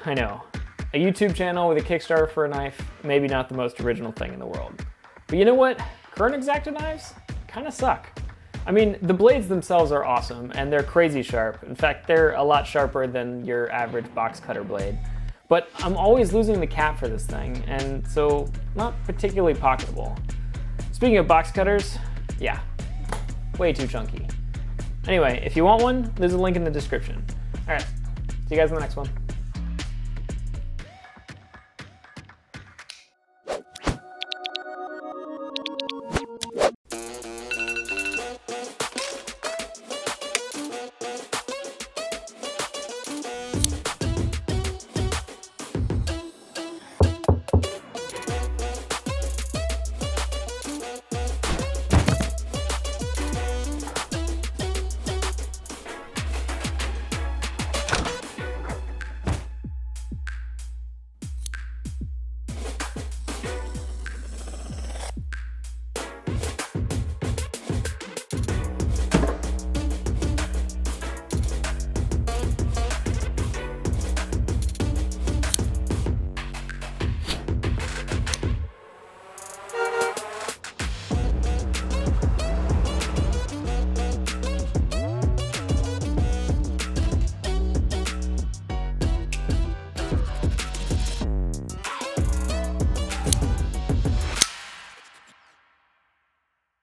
I know. A YouTube channel with a Kickstarter for a knife, maybe not the most original thing in the world. But you know what? Current X-Acto knives kind of suck. I mean, the blades themselves are awesome, and they're crazy sharp. In fact, they're a lot sharper than your average box cutter blade. But I'm always losing the cap for this thing, and so not particularly pocketable. Speaking of box cutters, yeah, way too chunky. Anyway, if you want one, there's a link in the description. All right, see you guys in the next one.